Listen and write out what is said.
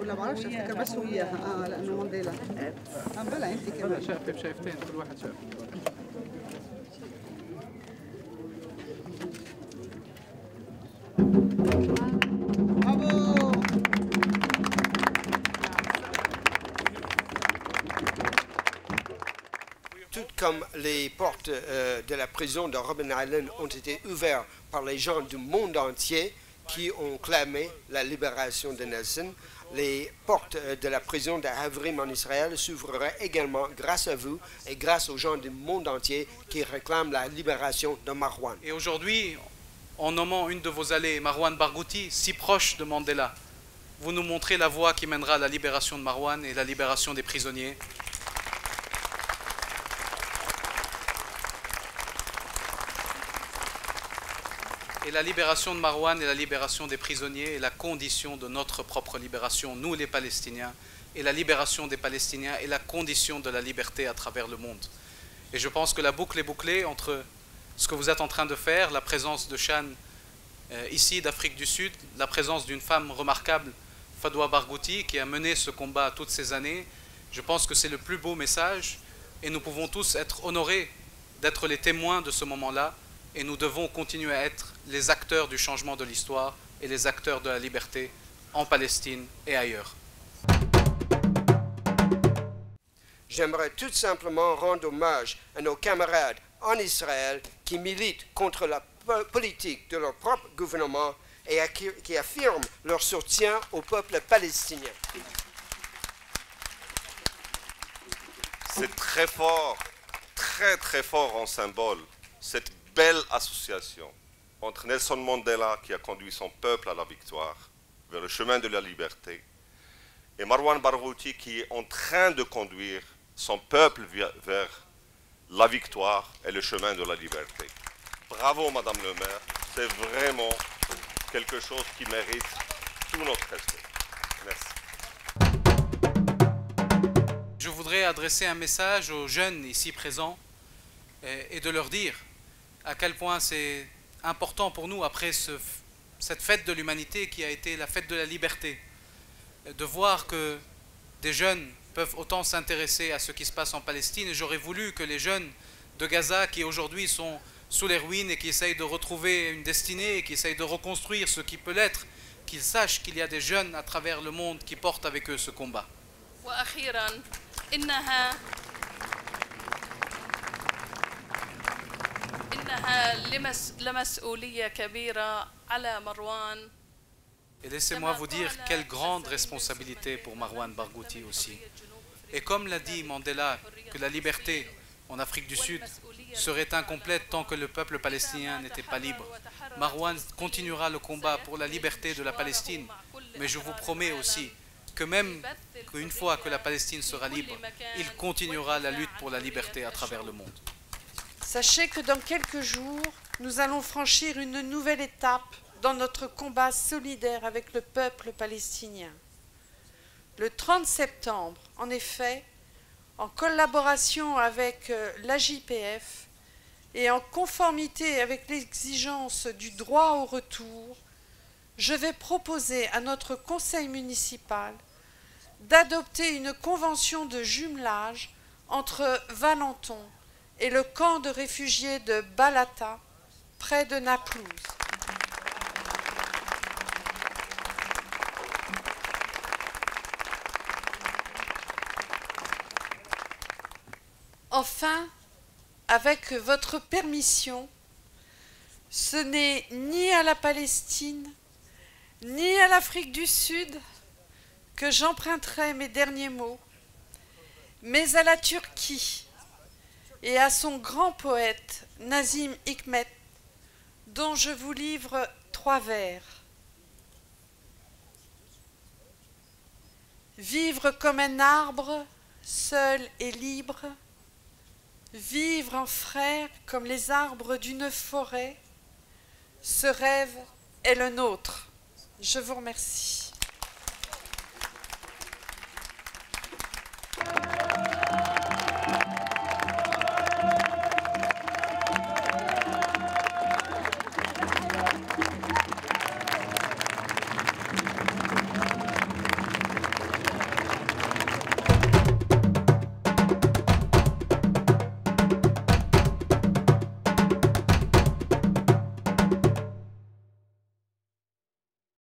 ولا ما بعرفش افتكر بس وياها لانه مانديلا بلا انت كمان شايفتين كل واحد شاف. برافو. Tout comme les portes de la prison de Robben Island ont été ouvertes par les gens du monde entier qui ont clamé la libération de Nelson, les portes de la prison de Havrim en Israël s'ouvriraient également grâce à vous et grâce aux gens du monde entier qui réclament la libération de Marwan. Et aujourd'hui, en nommant une de vos allées, Marwan Barghouti, si proche de Mandela, vous nous montrez la voie qui mènera à la libération de Marwan et la libération des prisonniers. Et la libération de Marwan et la libération des prisonniers est la condition de notre propre libération, nous les Palestiniens. Et la libération des Palestiniens est la condition de la liberté à travers le monde. Et je pense que la boucle est bouclée entre ce que vous êtes en train de faire, la présence de Shan ici d'Afrique du Sud, la présence d'une femme remarquable, Fadwa Barghouti, qui a mené ce combat toutes ces années. Je pense que c'est le plus beau message et nous pouvons tous être honorés d'être les témoins de ce moment-là. Et nous devons continuer à être les acteurs du changement de l'histoire et les acteurs de la liberté en Palestine et ailleurs. J'aimerais tout simplement rendre hommage à nos camarades en Israël qui militent contre la politique de leur propre gouvernement et qui affirment leur soutien au peuple palestinien. C'est très fort, très fort en symbole, cette belle association entre Nelson Mandela, qui a conduit son peuple à la victoire, vers le chemin de la liberté, et Marwan Barghouti, qui est en train de conduire son peuple vers la victoire et le chemin de la liberté. Bravo, Madame le maire, c'est vraiment quelque chose qui mérite tout notre respect. Merci. Je voudrais adresser un message aux jeunes ici présents et de leur dire à quel point c'est important pour nous, après cette fête de l'humanité qui a été la fête de la liberté, de voir que des jeunes peuvent autant s'intéresser à ce qui se passe en Palestine. Et j'aurais voulu que les jeunes de Gaza, qui aujourd'hui sont sous les ruines et qui essayent de retrouver une destinée et qui essayent de reconstruire ce qui peut l'être, qu'ils sachent qu'il y a des jeunes à travers le monde qui portent avec eux ce combat. Et laissez-moi vous dire quelle grande responsabilité pour Marwan Barghouti aussi. Et comme l'a dit Mandela, que la liberté en Afrique du Sud serait incomplète tant que le peuple palestinien n'était pas libre. Marwan continuera le combat pour la liberté de la Palestine, mais je vous promets aussi que même qu'une fois que la Palestine sera libre, il continuera la lutte pour la liberté à travers le monde. Sachez que dans quelques jours, nous allons franchir une nouvelle étape dans notre combat solidaire avec le peuple palestinien. Le 30 septembre, en effet, en collaboration avec l'AJPF et en conformité avec l'exigence du droit au retour, je vais proposer à notre conseil municipal d'adopter une convention de jumelage entre Valenton et le camp de réfugiés de Balata, près de Naplouse. Enfin, avec votre permission, ce n'est ni à la Palestine, ni à l'Afrique du Sud que j'emprunterai mes derniers mots, mais à la Turquie et à son grand poète Nazım Hikmet, dont je vous livre 3 vers. Vivre comme un arbre, seul et libre, vivre en frère comme les arbres d'une forêt, ce rêve est le nôtre. Je vous remercie.